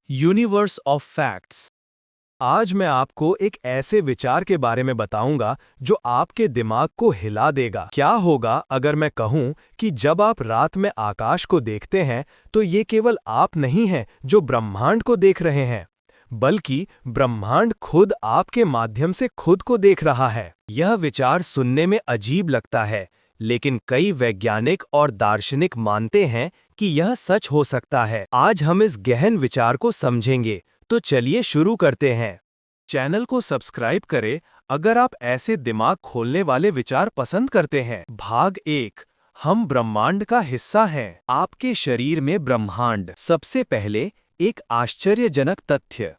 Universe of facts. आज मैं आपको एक ऐसे विचार के बारे में बताऊंगा जो आपके दिमाग को हिला देगा। क्या होगा अगर मैं कहूं कि जब आप रात में आकाश को देखते हैं तो ये केवल आप नहीं हैं जो ब्रह्मांड को देख रहे हैं, बल्कि ब्रह्मांड खुद आपके माध्यम से खुद को देख रहा है। यह विचार सुनने में अजीब लगता है, लेकिन कई वैज्ञानिक और दार्शनिक मानते हैं कि यह सच हो सकता है। आज हम इस गहन विचार को समझेंगे, तो चलिए शुरू करते हैं। चैनल को सब्सक्राइब करें अगर आप ऐसे दिमाग खोलने वाले विचार पसंद करते हैं। भाग 1, हम ब्रह्मांड का हिस्सा हैं। आपके शरीर में ब्रह्मांड। सबसे पहले एक आश्चर्यजनक तथ्य,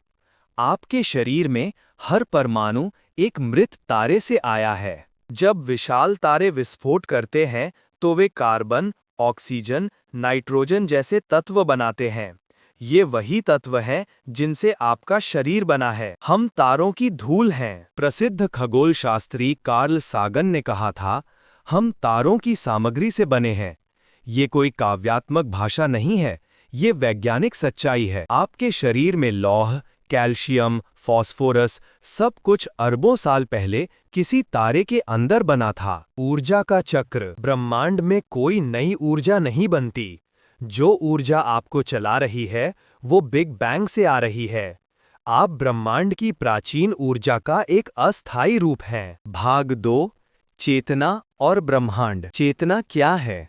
आपके शरीर में हर परमाणु एक मृत तारे से आया है। जब विशाल तारे विस्फोट करते हैं तो वे कार्बन, ऑक्सीजन, नाइट्रोजन जैसे तत्व बनाते हैं। ये वही तत्व हैं जिनसे आपका शरीर बना है। हम तारों की धूल हैं। प्रसिद्ध खगोल शास्त्री कार्ल सागन ने कहा था, हम तारों की सामग्री से बने हैं। ये कोई काव्यात्मक भाषा नहीं है, ये वैज्ञानिक सच्चाई है। आपके शरीर में लौह, कैल्शियम, फास्फोरस सब कुछ अरबों साल पहले किसी तारे के अंदर बना था। ऊर्जा का चक्र। ब्रह्मांड में कोई नई ऊर्जा नहीं बनती। जो ऊर्जा आपको चला रही है वो बिग बैंग से आ रही है। आप ब्रह्मांड की प्राचीन ऊर्जा का एक अस्थायी रूप हैं। भाग 2, चेतना और ब्रह्मांड। चेतना क्या है?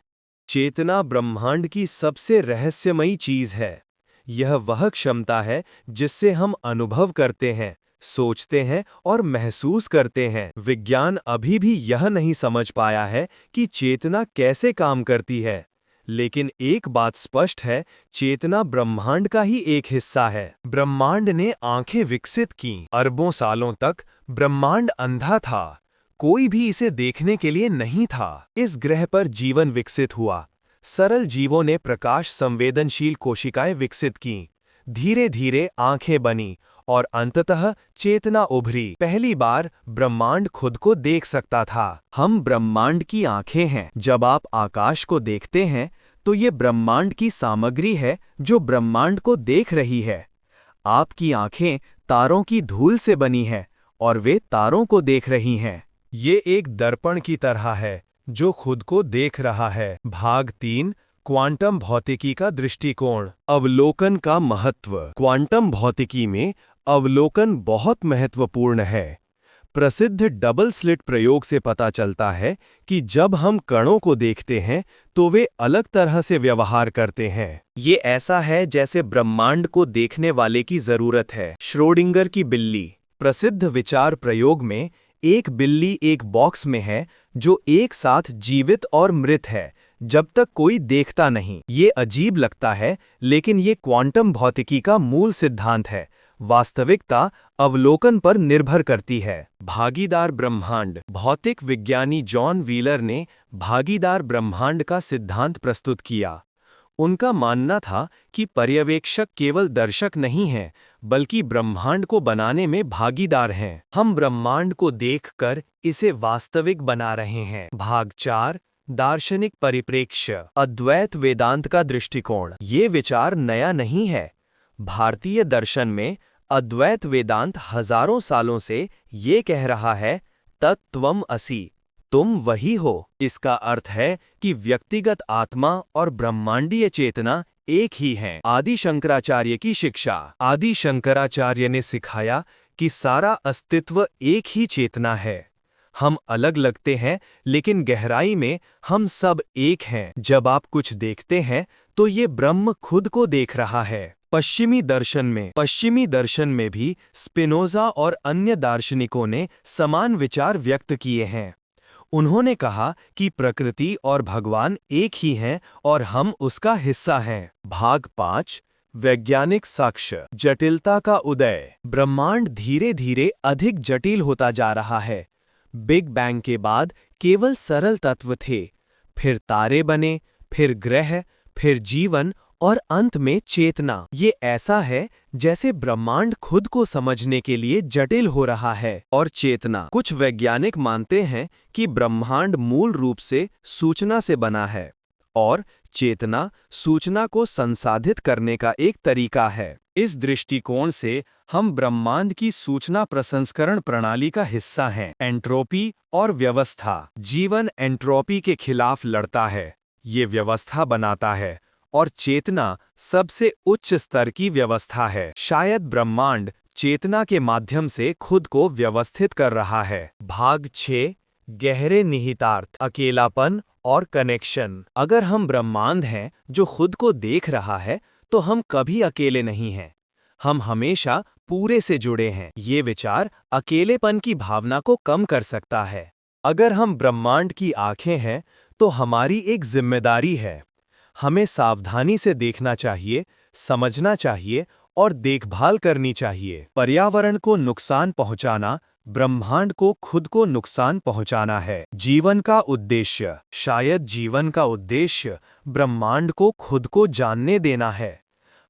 चेतना ब्रह्मांड की सबसे रहस्यमयी चीज है। यह वह क्षमता है जिससे हम अनुभव करते हैं, सोचते हैं और महसूस करते हैं। विज्ञान अभी भी यह नहीं समझ पाया है कि चेतना कैसे काम करती है, लेकिन एक बात स्पष्ट है, चेतना ब्रह्मांड का ही एक हिस्सा है। ब्रह्मांड ने आंखें विकसित की। अरबों सालों तक ब्रह्मांड अंधा था, कोई भी इसे देखने के लिए नहीं था। इस ग्रह पर जीवन विकसित हुआ। सरल जीवों ने प्रकाश संवेदनशील कोशिकाएं विकसित की। धीरे धीरे आंखें बनी और अंततः चेतना उभरी। पहली बार ब्रह्मांड खुद को देख सकता था। हम ब्रह्मांड की आंखें हैं। जब आप आकाश को देखते हैं तो ये ब्रह्मांड की सामग्री है जो ब्रह्मांड को देख रही है। आपकी आंखें तारों की धूल से बनी हैं और वे तारों को देख रही हैं। ये एक दर्पण की तरह है जो खुद को देख रहा है। भाग 3, क्वांटम भौतिकी का दृष्टिकोण। अवलोकन का महत्व। क्वांटम भौतिकी में अवलोकन बहुत महत्वपूर्ण है। प्रसिद्ध डबल स्लिट प्रयोग से पता चलता है कि जब हम कणों को देखते हैं तो वे अलग तरह से व्यवहार करते हैं। ये ऐसा है जैसे ब्रह्मांड को देखने वाले की जरूरत है। श्रोडिंगर की बिल्ली। प्रसिद्ध विचार प्रयोग में एक बिल्ली एक बॉक्स में है जो एक साथ जीवित और मृत है जब तक कोई देखता नहीं। ये अजीब लगता है, लेकिन ये क्वांटम भौतिकी का मूल सिद्धांत है। वास्तविकता अवलोकन पर निर्भर करती है। भागीदार ब्रह्मांड। भौतिक विज्ञानी जॉन व्हीलर ने भागीदार ब्रह्मांड का सिद्धांत प्रस्तुत किया। उनका मानना था कि पर्यवेक्षक केवल दर्शक नहीं हैं, बल्कि ब्रह्मांड को बनाने में भागीदार हैं। हम ब्रह्मांड को देखकर इसे वास्तविक बना रहे हैं। भाग 4, दार्शनिक परिप्रेक्ष्य। अद्वैत वेदांत का दृष्टिकोण। ये विचार नया नहीं है। भारतीय दर्शन में अद्वैत वेदांत हजारों सालों से ये कह रहा है, तत्त्वम् असि, तुम वही हो। इसका अर्थ है कि व्यक्तिगत आत्मा और ब्रह्मांडीय चेतना एक ही हैं। आदि शंकराचार्य की शिक्षा। आदि शंकराचार्य ने सिखाया कि सारा अस्तित्व एक ही चेतना है। हम अलग लगते हैं, लेकिन गहराई में हम सब एक हैं। जब आप कुछ देखते हैं तो ये ब्रह्म खुद को देख रहा है। पश्चिमी दर्शन में भी स्पिनोजा और अन्य दार्शनिकों ने समान विचार व्यक्त किए हैं। उन्होंने कहा कि प्रकृति और भगवान एक ही हैं और हम उसका हिस्सा हैं। भाग 5, वैज्ञानिक साक्ष्य। जटिलता का उदय। ब्रह्मांड धीरे धीरे अधिक जटिल होता जा रहा है। बिग बैंग के बाद केवल सरल तत्व थे, फिर तारे बने, फिर ग्रह, फिर जीवन और अंत में चेतना। ये ऐसा है जैसे ब्रह्मांड खुद को समझने के लिए जटिल हो रहा है। और चेतना। कुछ वैज्ञानिक मानते हैं कि ब्रह्मांड मूल रूप से सूचना से बना है और चेतना सूचना को संसाधित करने का एक तरीका है। इस दृष्टिकोण से हम ब्रह्मांड की सूचना प्रसंस्करण प्रणाली का हिस्सा हैं। एंट्रोपी और व्यवस्था। जीवन एंट्रोपी के खिलाफ लड़ता है, ये व्यवस्था बनाता है, और चेतना सबसे उच्च स्तर की व्यवस्था है। शायद ब्रह्मांड चेतना के माध्यम से खुद को व्यवस्थित कर रहा है। भाग 6, गहरे निहितार्थ, अकेलापन और कनेक्शन। अगर हम ब्रह्मांड हैं जो खुद को देख रहा है, तो हम कभी अकेले नहीं हैं। हम हमेशा पूरे से जुड़े हैं। ये विचार अकेलेपन की भावना को कम कर सकता है। अगर हम ब्रह्मांड की आंखें हैं, तो हमारी एक जिम्मेदारी है। हमें सावधानी से देखना चाहिए, समझना चाहिए और देखभाल करनी चाहिए। पर्यावरण को नुकसान पहुंचाना ब्रह्मांड को खुद को नुकसान पहुंचाना है। जीवन का उद्देश्य। शायद जीवन का उद्देश्य ब्रह्मांड को खुद को जानने देना है।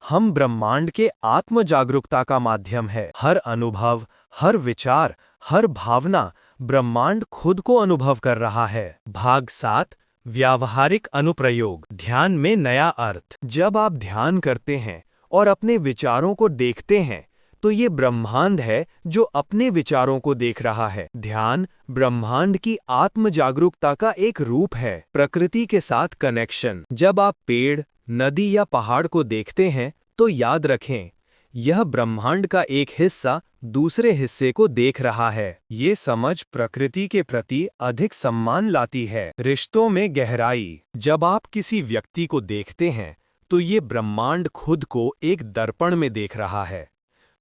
हम ब्रह्मांड के आत्म जागरूकता का माध्यम है। हर अनुभव, हर विचार, हर भावना ब्रह्मांड खुद को अनुभव कर रहा है। भाग 7, व्यावहारिक अनुप्रयोग, ध्यान में नया अर्थ। जब आप ध्यान करते हैं और अपने विचारों को देखते हैं, तो ये ब्रह्मांड है जो अपने विचारों को देख रहा है। ध्यान ब्रह्मांड की आत्म जागरूकता का एक रूप है। प्रकृति के साथ कनेक्शन। जब आप पेड़, नदी या पहाड़ को देखते हैं, तो याद रखें, यह ब्रह्मांड का एक हिस्सा दूसरे हिस्से को देख रहा है। ये समझ प्रकृति के प्रति अधिक सम्मान लाती है। रिश्तों में गहराई। जब आप किसी व्यक्ति को देखते हैं, तो ये ब्रह्मांड खुद को एक दर्पण में देख रहा है।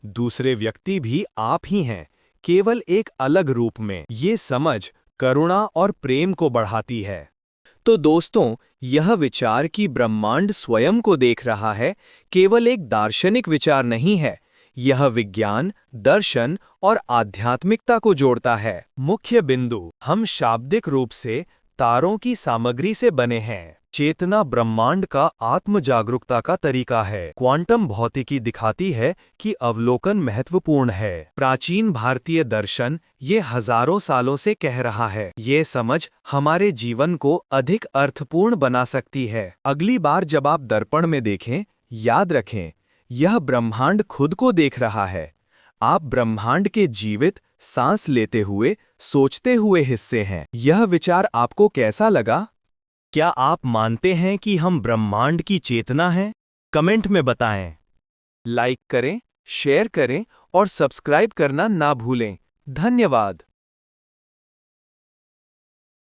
दूसरे व्यक्ति भी आप ही हैं, केवल एक अलग रूप में। ये समझ करुणा और प्रेम को बढ़ाती है। तो दोस्तों, यह विचार कि ब्रह्मांड स्वयं को देख रहा है, केवल एक दार्शनिक विचार नहीं है। यह विज्ञान, दर्शन और आध्यात्मिकता को जोड़ता है। मुख्य बिंदु। हम शाब्दिक रूप से तारों की सामग्री से बने हैं। चेतना ब्रह्मांड का आत्म जागरूकता का तरीका है। क्वांटम भौतिकी दिखाती है कि अवलोकन महत्वपूर्ण है। प्राचीन भारतीय दर्शन ये हजारों सालों से कह रहा है। ये समझ हमारे जीवन को अधिक अर्थपूर्ण बना सकती है। अगली बार जब आप दर्पण में देखें, याद रखें, यह ब्रह्मांड खुद को देख रहा है। आप ब्रह्मांड के जीवित, सांस लेते हुए, सोचते हुए हिस्से हैं। यह विचार आपको कैसा लगा? क्या आप मानते हैं कि हम ब्रह्मांड की चेतना हैं? कमेंट में बताएं। लाइक करें, शेयर करें और सब्सक्राइब करना ना भूलें। धन्यवाद।